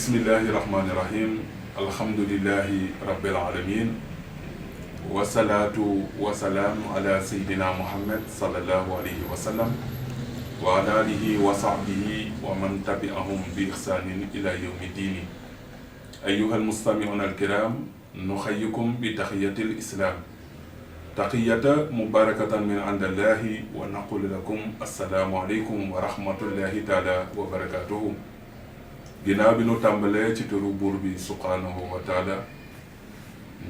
bismillahi rahmani rahim alhamdulillahi rabbil alamin wasalaatu wasalaamu ala sayyidina muhammad sallallahu alayhi wa sallam wa ala alihi wa sahbihi wa man tabi'ahum bi ihsanin ila yawmi dini ayyuha almustami'una alkiram nuxayikum bi taxiyati alislam taqiyata mubarakatan min indallahi wa naqulu lakum assalaamu aleykum wa rahmatullahi taala wa barakatuhu. ginnaaw bi nu tàmbalee ci turu buur bi subhaanahu wa taala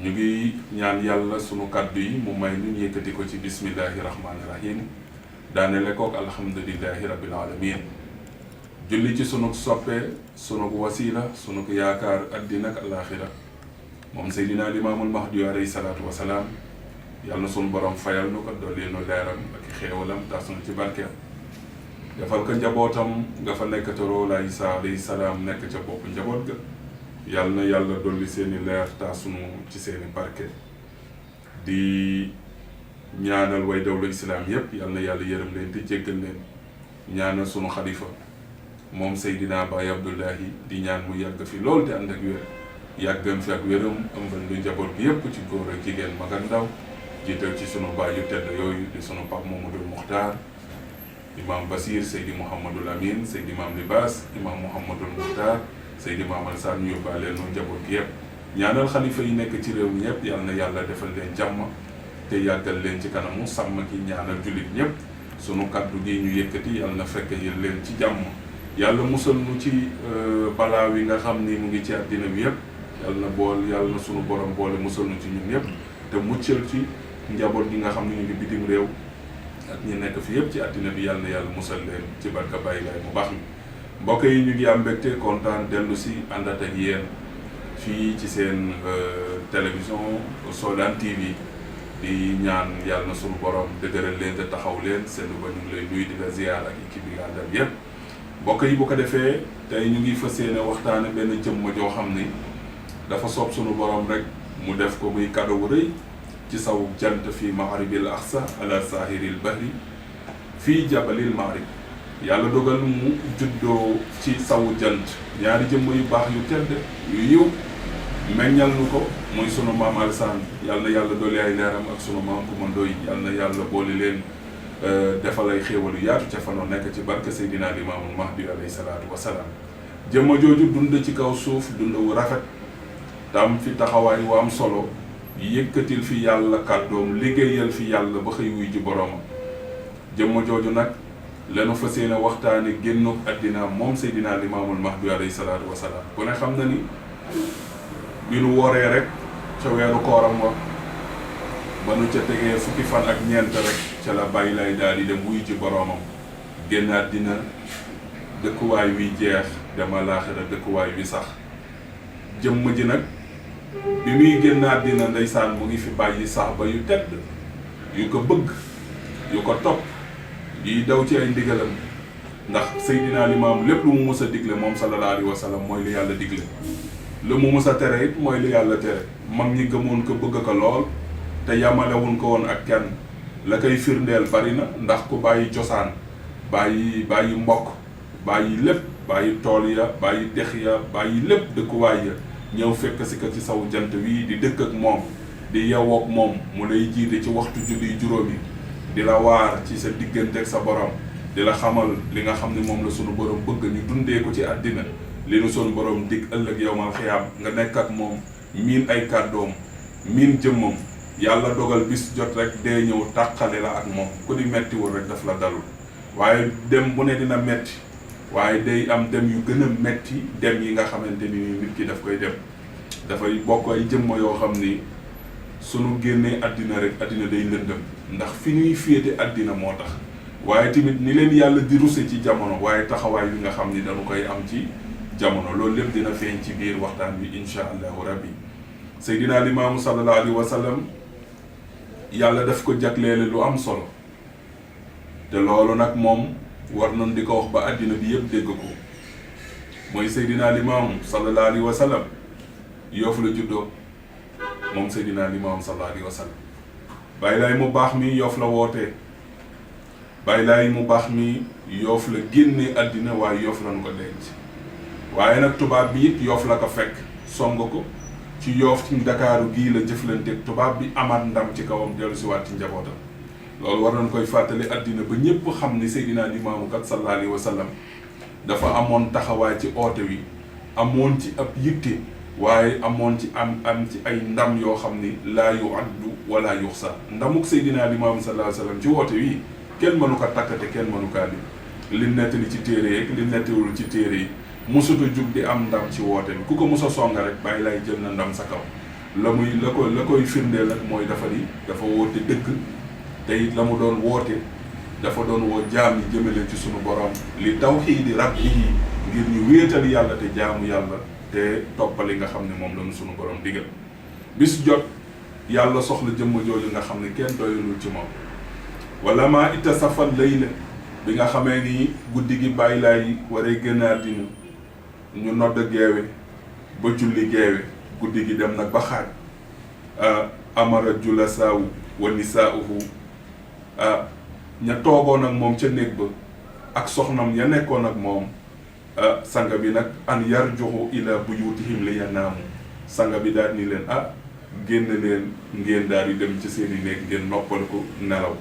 ñu ngi ñaan yàlla sunu kàddu yi mu may nu yëkkati ko ci bismillahi rahmaani rahim daanele kook alhamdulillahi rabbil alamin julli ci sunu soppe sunu wasila sunu yaakaar addina ak alaxira moom seydina limaamul mahdi alayhi salaatu wasalaam yàlla na sunu borom fayal nu ko dolli nu leeram ak xéewalam tas nu ci barkeem defal ko njabootam nga fa nekk te roolaa Isaa alayhi salaam nekk ca bopp njaboot ga yàlla na yàlla dolli seeni leer taasunu ci seeni barke di ñaanal way dawla islaam yépp yàlla na yàlla yërëm leen te jéggal leen ñaanal sunu xalifa moom Seydina Baye Abdullahi di ñaan mu yàgg fi lool te ànd ak wér yàggam fi ak wéram ëmbal lu njaboot bi yépp ci góor ak jigéen mag ak ndaw jiital ci sunu baay yu tedd yooyu di sunu Pape Mamadou Muxtaar imam Basir Seydi Mouhamadul Amin Seydi Imam Libaas imam Mouhamadul Muxtaar Seydi Imam Alsaan ñu yóbbaaleel noonu njaboot gi yëpp ñaanal xalifa yi nekk ci réew mi yëpp yal na yàlla defal leen jàmm te yàggal leen ci kanamu sàmm ki ñaanal jullit ñëpp sunu kaddu gi ñu yëkkati yal na fekk yéen leen ci jàmm yàlla musal nu ci balaa wi nga xam ni mu ngi ci àddina bi yëpp yàlla na sunu borom boole musal nu ci ñun yëpp te muccal ci njaboot gi nga xam ne ñu ngi bitim réew ak ñi nekk fi yëpp ci àddina bi yàlla na yàlla musal leen ci barka Baay Laay mu baax mi mbokk yi ñu ngi am mbégte kontaan dellu si àndat ak yéen fii ci seen télévision Soodaan TV di ñaan yàlla na sunu borom dëgëral leen te taxaw leen seen ba ñu ngi lay nuyu di la ziyaar ak équipe yi nga àndal yëpp mbokk yi bu ko defee tey ñu ngi fas yéene waxtaane benn jëmm joo xam ni dafa soob sunu borom rek mu def ko muy cadeau bu rëy ci saw jant fii magharibil aqsa ala sahiril bahri fii jabalil maghrib yàlla dogal mu juddoo ci sawu jant ñaari jëmm yu baax yu tedd yu yiw meññal nu ko muy sunu maam Alsaan yàlla na yàlla dolli ay leeram ak sunu maam Kumando yi yàlla na yàlla boole leen defal ay xéewalu yaatu ca fanoo nekk ci barke Seydina Limaamul Mahdi alayhi salaatu wasalaam jëmma jooju dund ci kaw suuf dund wu rafet tam fi taxawaay wu am solo yëkkatil fi yàlla kàddoom liggéeyal fi yàlla ba xëy wuy ji boroomam jëmma jooju nag lanu fas yéene waxtaane génnuk àddina moom Seydina Limaamul Mahdi alayhi salaatu wasalaam ku ne xam na ni bi nu wooree rek ca weeru kooram wa ba nu ca tegee fukki fan ak ñeent rek ca la Baay Laay daal di dem wuy ji boroomam génn àddina dëkkuwaay wi jeex dem alaaxira dëkkuwaay wi sax jëmm ji nag bi muy génn àddina ndeysaan mu ngi fi bàyyi saxba yu tedd yu ko bëgg yu ko topp yi daw ci ay ndigalam ndax Seydina Limaam lépp lu mu mës a digle moom sallallahu alayhi wa sallam mooy li yàlla digle lu mu mës a tere it mooy li yàlla tere mag ñi gëmoon ko bëgg ko lool te yamalewuñ ko woon ak kenn la koy firndeel bari na ndax ku bàyyi cosaan bàyyi mbokk bàyyi lépp bàyyi tool ya bàyyi dex ya bàyyi lépp dëkkuwaay ya ñëw fekk si ko ci saw jant wii di dëkk ak moom di yeewoo ak moom mu lay jiite ci waxtu julli juróomi di la waar ci sa diggante ak sa borom di la xamal li nga xam ne moom la sunu borom bëgg ñu dundee ko ci àddina li nu sunu borom dig ëllëg yawmal xiyaam nga nekk ak moom miin ay kàddoom miin jëmmam yàlla dogal bis jot rek dee ñëw tàqale la ak moom ku di mettiwul rek daf la dalul waaye dem bu ne dina metti waaye day am dem yu gën a metti dem yi nga xamante ni nit ki daf koy dem dafay bokk ay jëmm yoo xam ni sunu génnee àddina rek àddina day lëndëm ndax fi ñuy féete àddina moo tax waaye tamit ni leen yàlla di ruse ci jamono waaye taxawaay bi nga xam ni dañu koy am ci jamono loolu lépp dina feeñ ci biir waxtaan bi insha allahu rabbi Seydina Limaamu sallallahu alayhi wa sallam yàlla daf ko jagleele lu am solo te loolu nag moom war nañ di ko wax ba àddina bi yëpp dégg ko mooy Seydina Limaamu sallallahu alayhi wa sallam Yoof la juddoo moom Seydina Limaamu sallallahu alayhi wa sallam Baay Laay mu baax mi Yoof la wootee Baay Laay mu baax mi Yoof la génne àddina waaye Yoof lañu ko denc waaye nag tubaab bi it Yoff la ko fekk song ko ci Yoff ci Ndakaaru gii la jëflanteeg tubaab bi amaat ndam ci kawam dellu si waat ci njabootam. loolu war nañ koy fàttali àddina ba ñëpp xam ni Seydina Limaamu kat sallallahu alayhi wa sallam dafa amoon taxawaay ci oote wi amoon ci ab yitte waaye amoon ci am ci ay ndam yoo xam ni laa yu addu wala yuxsa ndamuk Seydina Limaamu sallallahu alayhi wa sallam ci oote wi kenn mënu ko takkate kenn mënu kaa li nettali ci téere yeeg li nettaliwul ci téere yi musuta jug di am ndam ci woote bi ku ko musa songa rek bàyyi lay jël na ndam sa kaw la koy firndeel nag mooy dafa woote dëgg te it la mu doon woote dafa doon woo jaam yi jëmale ci sunu borom li tawxiidi rabbihi ngir ñu wéetal yàlla te jaamu yàlla te toppali nga xam ne moom lañu sunu borom digal bis jot yàlla soxla jëmm jooju nga xam ne kenn doyulul ci moom wala maa itasafal layla bi nga xamee ni guddi gi bàyyi laay waree gën a àddina ñu nodd geewe ba julli geewe guddi gi dem nag ba xaaj amara julasaawu wa nisaauhu ña toogoon ak moom ca néeg ba ak soxnam ya nekkoon ak moom sanga bi nag an yarjuxu ila buyutihim li yanaamu sanga bi daal ni leen génn leen ngeen daal di dem ci seeni néeg ngeen noppal ko nelaw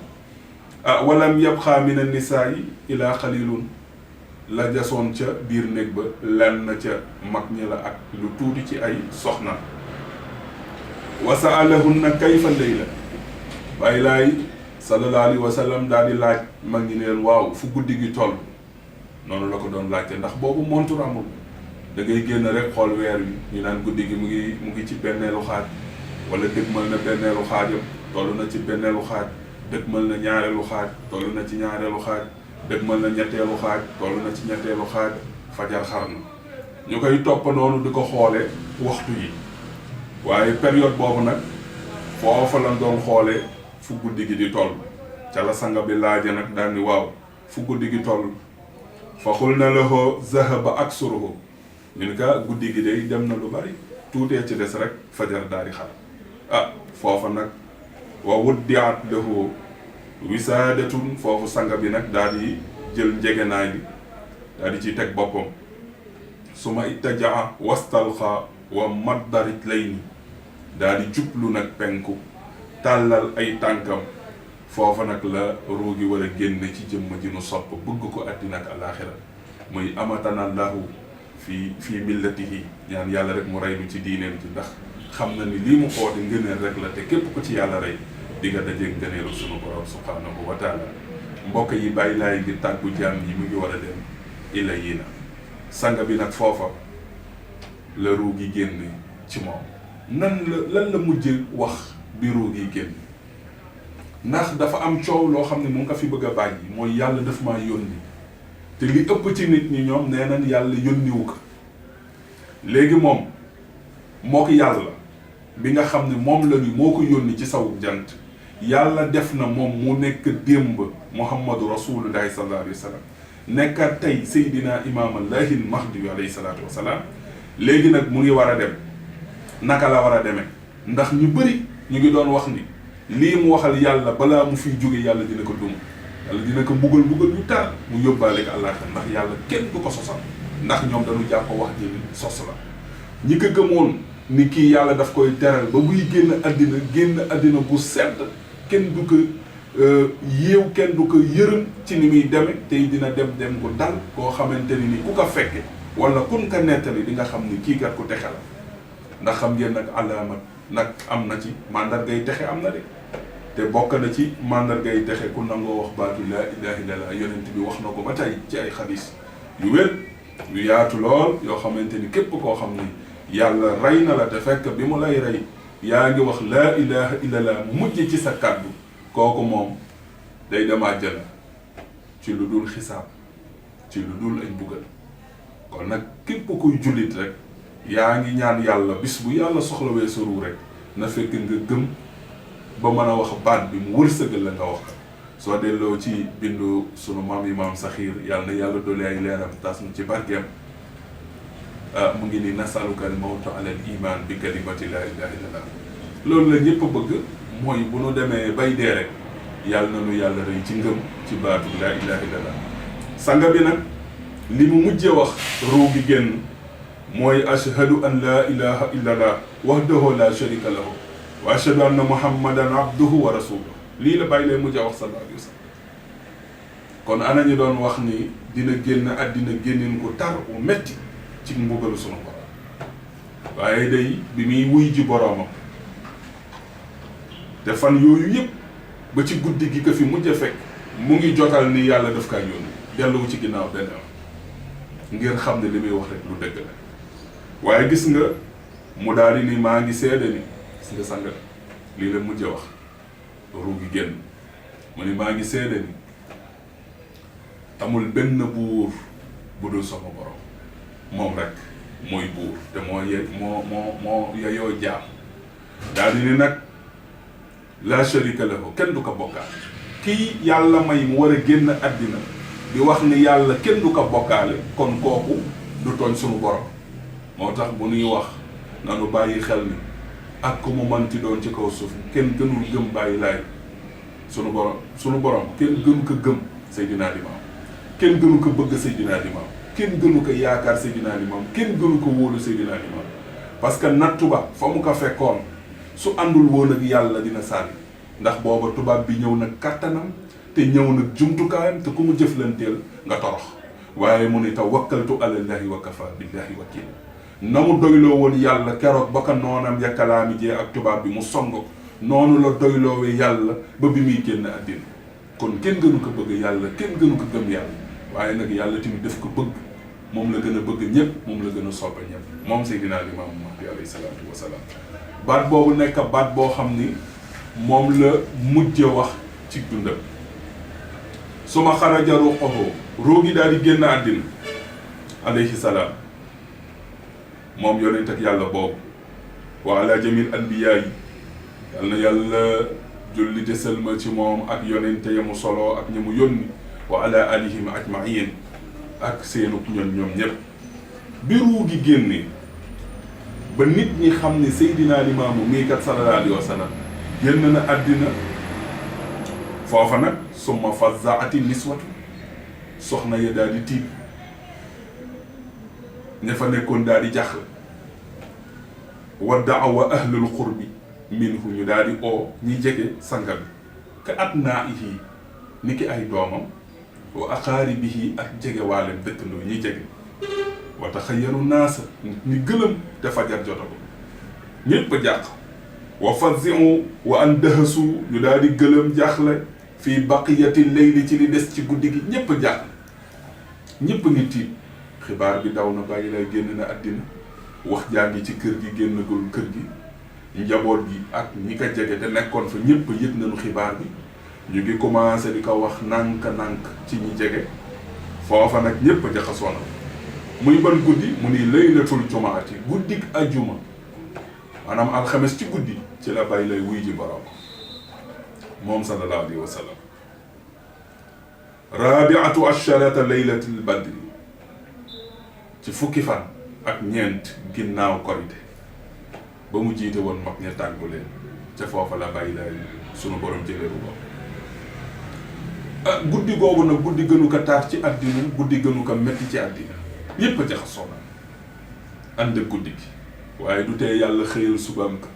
walam yabxa min an-nisaa ila xalilun la jasoon ca biir néeg ba lenn ca mag ñi la ak lu tuuti ci ay soxna wa saalahunna kayfa layla bàyyi laay sallallahu alayhi wa sallam daal di laaj mag ñi neen waaw fu guddi gi toll noonu la ko doon laajte ndax boobu montur amul da ngay génn rek xool weer wi ñu naan guddi gi mu ngi ci benneelu xaaj wala dëgmal na benneelu xaajam toll na ci benneelu xaaj dëgmal na ñaareelu xaaj toll na ci ñaareelu xaaj dëgmal na ñetteelu xaaj toll na ci ñetteelu xaaj fajar xar na ñu koy topp noonu di ko xoole waxtu yi waaye période boobu nag foofa la doon xoolee fu guddi gi di toll ca la sanga bi laaja nag daal ni waaw fu guddi gi toll fa xul na lahu zahaba aksuruhu ñu ni ka guddi gi day dem na lu bari tuutee ci des rek fajar daal di xar foofa nag wa wuddiat lahu wisaadatun foofu sanga bi nag daal di jël njegenaay bi daal di ciy teg boppam suma ittajaa wastalxa wa maddarit layni daal di jublu nag penku tàllal ay tànkam foofa nag la ruugi war a génne ci jëmm ji nu sopp bëgg ko àddina ak alaaxira muy amatana lahu fii millatihi ñaan yàlla rek mu rey nu ci diineem ci ndax xam na ni lii mu xoote ngëneel rek la te képp ko ci yàlla rey di nga dajeeg ngëneelu sunu borom subhanahu wa taala mbokk yi bàyyi laay di tàggu jaam yi mu ngi war a dem ila yi na sanga bi nag foofa la ruugi génne ci moom lan la mujj wax bi ruugi génn ndax dafa am coow loo xam ne mu ngi ko fi bëgg a bàyyi mooy yàlla daf maa yónni te li ëpp ci nit ñi ñoom nee nañ yàlla yónniwu ko léegi moom moo ko yàlla bi nga xam ne moom la ni moo ko yónni ci sawu jant yàlla def na moom mu nekk démb muhammadu rasulullahi sallallahu alayhi wa sallam nekkat tey seydina imaamallahi al-mahdi alayhi salaatu wa salaam léegi nag mu ngi war a dem naka la war a demee ndax ñu bëri ñu ngi doon wax ni lii mu waxal yàlla balaa mu fiy jóge yàlla dina ko duma yàlla dina ko mbugal yu tar mu yóbbaale ko àllaaxira ndax yàlla kenn du ko sosal ndax ñoom dañu jàpp wax ji sos la ñi ko gëmoon ni kii yàlla daf koy teral ba buy génn àddina bu sedd kenn du ko yéew kenn du ko yërëm ci ni muy deme tey dina dem ko dal koo xamante ni ku ko fekke wala kun ko nettali di nga xam ni kii kat ku texe la ndax xam ngeen nag alaamat nag am na ci mandargay texe am na de te bokk na ci mandargay texe ku nangoo wax baatu laa ilaaha illallaah yonent bi wax na ko ba tey ci ay xadis yu wér yu yaatu lool yoo xamante ni képp koo xam ni yàlla rey na la te fekk bi mu lay rey yaa ngi wax laa ilaaha illallaah mu mujj ci sa kàddu kooku moom day dem àjjana ci lu dul xisaab ci lu dul ay mbugal kon nag képp kuy jullit rek yaa ngi ñaan yàlla bis bu yàlla soxlawee sa ruu rek na fekk nga gëm ba mën a wax baat bi mu wërsëgal la nga wax soo delloo ci bindu sunu maam Imaam Saxiir yàlla na yàlla doole ay leeram tas mu ci barkeem mu ngi ni nasaluka al mawta ala al iman bi kalimati laa ilaha illallah loolu la ñëpp bëgg mooy bu nu demee bay dee rek yàlla na nu yàlla rëy ci ngëm ci baatu laa ilaha illallah sanga bi nag li mu mujjee wax ruu gi génn mooy ashhadu an laa ilaha illa allah wahdahu la sharika lahu wa ashhadu anna muhammadan abduhu wa rasuluhu lii la bàyyi lay mujj a wax sallallahu alayhi wa sallam. kon ana ñu doon wax ni dina génn àddina génneen ko tar u metti ci mbugalu sunu borom waaye day bi muy wuy ji boroomam te fan yooyu yëpp ba ci guddi gi ko fi mujj a fekk mu ngi jotal ni yàlla daf kaa yónni delluwu ci ginnaaw benn am ngir xam ne li muy wax rek lu dëgg la waaye gis nga mu daal di ni maa ngi seede ni gis nga sanga lii la mujj a wax ruu gi génn mu ni maa ngi seede ni amul benn buur bu dul sama borom moom rek mooy buur te moo yeyoo jaam daal di ni nag la sharika lahu kenn du ko bokkaale kii yàlla may mu war a génn àddina di wax ni yàlla kenn du ko bokkaale kon kooku du tooñ sunu borom moo tax bu nuy wax nanu bàyyi xel ni ak ku mu manti doon ci kaw suuf kenn gënul gëm bàyyi laay sunu borom kenn gënu ko gëm Seydina Limaam kenn gënu ko bëgg Seydina Limaam kenn gënu ko yaakaar Seydina Limaam kenn gënu ko wóolu Seydina Limaam parce que nag tubaab fa mu ko fekkoon su àndul woon ak yàlla dina sànni ndax booba tubaab bi ñëw nag kattanam te ñëw nag jumtukaayam te ku mu jëflanteel nga torox waaye mu ne tawakkaltu alallahi wa kafa billahi wakil na mu doyloo woon yàlla keroog ba ko noonam ya kalaami jee ak tubaab bi mu song noonu la doyloowee yàlla ba bi muy génn àddina kon kenn gënu ko bëgg yàlla kenn gënu ko gëm yàlla waaye nag yàlla tamit daf ko bëgg moom la gën a bëgg ñëpp moom la gën a sopp ñëpp moom Seydina Limaamu Mahdi alayhi salaatu wa salaam baat boobu nekk baat boo xam ni moom la mujj wax ci dundam suma xaraja ruuxuhu ruugi daal di génn àddina alayhi salaam moom yonent ak yàlla boobu wa ala jamil anbiyaa yi yal na yàlla julli te sëlma ci moom ak yonente ya mu solo ak ñi mu yónni wa ala alihim ajmain ak seenu ñoom ñëpp bi ruugi génne ba nit ñi xam ne Seydina Limaamu mii kat sallallahu alayhi wa sallam génn na àddina foofa nag summa fazzaati niswatu soxna ya daal di tiit ña fa nekkoon daal di jaxle wa da'awa ahlul qurbi minhu ñu daal di oo ñi jege sanga bi ka abnaa'ihi ni ki ay doomam wa aqaaribihi ak jege waaleem dëkkandoo ñi jege wa taxayyaru naasa ni gëlëm te fajar jotago ñépp a jàq wa fazi'u wa andahasu ñu daal di gëlëm jaaxle fii baqiyati layli ci li des ci guddi gi ñépp a jàqle ñépp a ngi tiit xibaar bi daw na bàyyi lay génn na àddina wax jaa ngi ci kër gi génnagul kër gi njaboot gi ak ñi ko jege te nekkoon fa ñépp yëg nañu xibaar bi ñu ngi commencé di ko wax nànk-nànk ci ñi jege foofa nag ñépp a jaxasoo na muy ban guddi mu ni laylatul jumaati guddik ajjuma maanaam alxames ci guddi ci la bàyyi lay wuy ji borom moom sallallahu alayhi wa sallam rabiatu asharata laylatul badri ci fukki fan ak ñeent ginnaaw korite ba mu jiite woon mag ña tàggu leen ca foofa la bàyyi lay sunu borom jëleeru ko guddi googu nag guddi gënu ko taar ci àddina guddi gënu ko metti ci àddina yépp a jaxasoo na ànd ak guddi gi waaye du tee yàlla xëyal subaam ka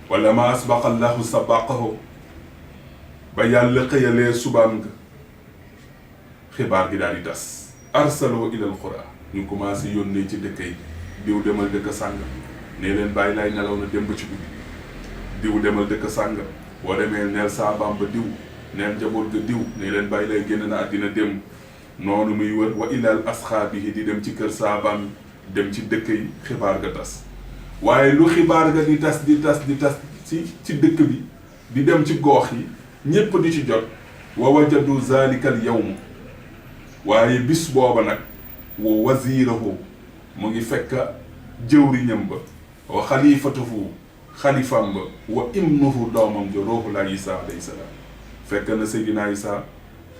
wala ma asbaqa allahu sabaqahu ba yàlla xëyalee subaam nga xibaar gi daal di tas arsaloo ilal qura ñu commencé yónnee ci dëkk yi diw demal dëkk sàngam nee leen bàyyi laay nelaw na dem ba ci guddi diw demal dëkk sàngam boo demee neel saabaam ba diw neel njaboot ga diw nee leen bàyyi lay génn na àddina dem noonu muy wër wa ilal asxaabihi di dem ci kër saabaam dem ci dëkk yi xibaar ga tas waaye lu xibaar ga di tas ci dëkk bi di dem ci goox yi ñépp di ci jot wa wajadu zalikal yawm waaye bis booba nag wa wazirahu mu ngi fekk jëwriñam ba wa xalifatuhu xalifam ba wa ibnuhu doomam jo ruuhullah Isa alayhi salaam fekk na Seydina Isa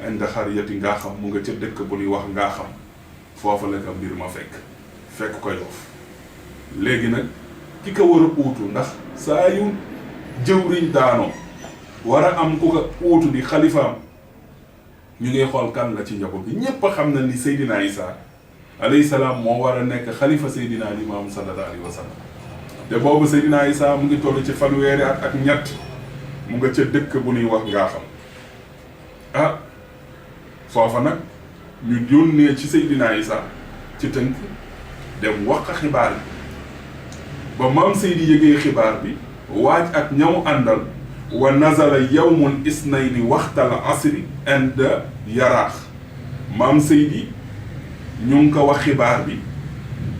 inda xariyati ngaa xam mu nga ca dëkk bu ñuy wax ngaa xam foofa la ko mbir ma fekk ko Yoff léegi nag ki ko war a uutu ndax saa yu jëwriñ daanoo war a am ku ko uutu di xalifaam ñu ngi xool kan la ci njaboot bi ñépp a xam na ni Seydina Isa alayhi salaam moo war a nekk xalifa Seydina Limaamu sallallahu alayhi wa sallam te boobu Seydina Isa mu ngi toll ci fanweeri at ak ñett mu nga ca dëkk bu ñuy wax Ngaaxam ah foofa nag ñu yónnee ci Seydina Isa ci tënk dem wax xibaar bi ba maam Seydi yëgee xibaar bi waaj ak ñaw àndal wa nazala yawmul isnayni waxtal asri inda yaraax maam Seydi ñu ngi ko wax xibaar bi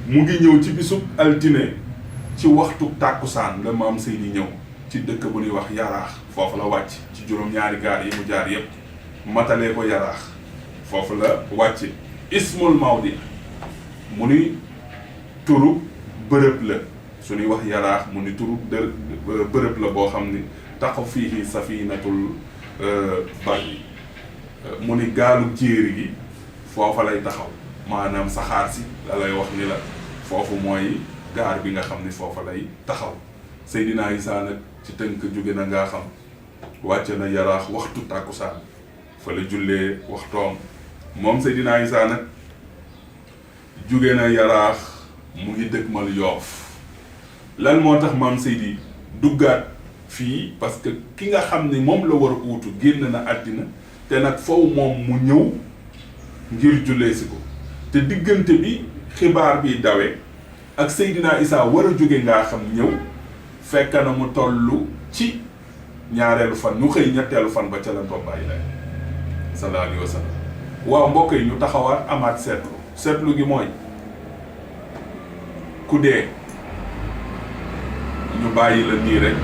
mu ngi ñëw ci bisub altine ci waxtu tàkkusaan la maam Seydi ñëw ci dëkk bu ñuy wax yaraax foofu la wàcc ci juróom-ñaari gaar yi mu jaar yépp matalee ko yaraax foofu la wàcc ismul mawdi mu ni turu bërëb la su ñuy wax yaraax mu ni turu bërëb la boo xam ni taxaw fii safinatul bari mu ni gaalu jéeri gi foofa lay taxaw maanaam saxaar si la lay wax ni la foofu mooy gaar bi nga xam ni foofa lay taxaw Seydina Isa nag ci tënk jóge na ngaa xam wàcce na yaraax waxtu tàkkusaan fa la jullee waxtoom moom Seydina Isa nag jóge na yaraax mu ngi dëgmal Yoof lan moo tax maam Seydi duggaat fii parce que ki nga xam ni moom la war a uutu génn na àddina te nag foofu moom mu ñëw ngir jullee si ko te diggante bi xibaar bi dawe ak Seydina Isa war a jóge ngaa xam ñëw fekk na mu tollu ci ñaareelu fan ñu xëy ñetteelu fan ba ca la tobbaay lay sallallahu alayhi wa sallam waaw mbokk yi ñu taxawaat amaat seetlu gi mooy ku dee ñu bàyyi la nii rek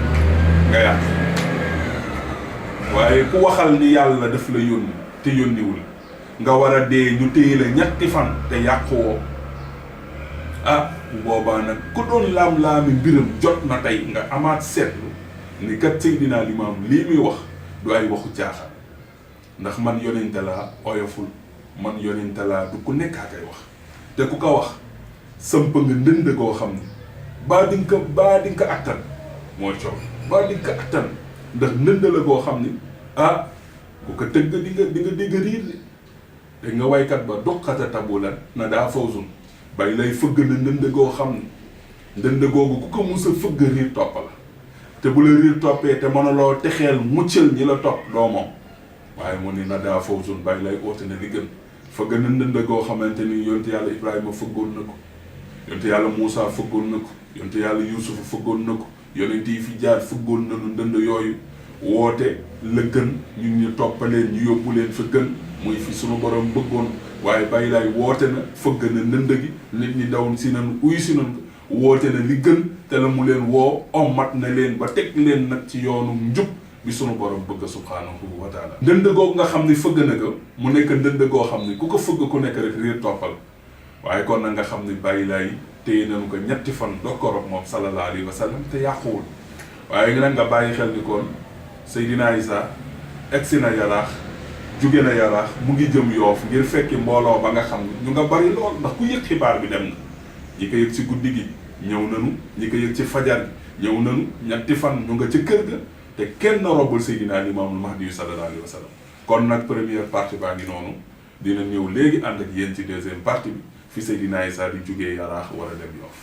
nga yàq waaye ku waxal ni yàlla daf la yónni te yónniwul nga war a dee ñu téye la ñetti fan te yàquwoo ah boobaa nag ku doon laam-laami mbiram jot na tey nga amaat seetlu ni kat Seydina Limaam lii muy wax du ay waxu caaxaan ndax man yonente laa oyoful man yonente laa du ku nekk akay wax te ku ko wax sëmp nga ndënd koo xam ni baa di nga ko attan mooy coow baa di nga ko attan ndax ndënd la koo xam ni ah ku ko tëgg di nga dégg riir li te nga waykat ba duqata tabulan na daa fawzun bay lay fëgg na ndënd goo xam ni ndënd googu ku ko mus a fëgg riir topp la te bu la riir toppee te mënuloo texeel muccal ñi la topp doo moom waaye mu ni na daa fawzun bay lay oote na li gën fëgg na ndënd goo xamante ni yonte yàlla Ibrahima fëggoon na ko yonte yàlla Moussa fëggoon na ko yonte yàlla Yuusufa fëggoon na ko yonent yi fi jaar fëggoon na nu ndënd yooyu woote la gën ñun ñu toppaleen ñu yóbbu leen fa gën muy fi sunu borom bëggoon waaye bàyyi laay woote na fëgg na ndënd gi nit ñi daw si nan uy si nan ko woote na li gën te la mu leen woo ommat na leen ba teg leen nag ci yoonu njub bi sunu borom bëgg subhaanahu wa taala ndënd googu nga xam ni fëgg na ko mu nekk ndënd goo xam ni ku ko fëgg ku nekk rek riir toppal waaye kon nag nga xam ni bàyyi laay téye nañu ko ñetti fan dokkorog moom sallallahu alayhi wa sallam te yàquwul waaye nag nga bàyyi xel ni kon Seydina Isa egsi na yaraax jóge na yaraax mu ngi jëm Yoof ngir fekki mbooloo ba nga xam ne ñu nga bari lool ndax ku yëg xibaar bi dem na ñi ko yëg ci guddi gi ñëw nanu ñi ko yëg ci fajar gi ñëw nanu ñetti fan ñu nga ca kër ga te kenn robbul Seydina Limaamul Mahdi sallallahu alayhi wa sallam kon nag première partie baa ngi noonu dina ñëw léegi ànd ak yéen ci deuxième partie bi fi Seydina Isa di jógee yaraax war a dem Yoof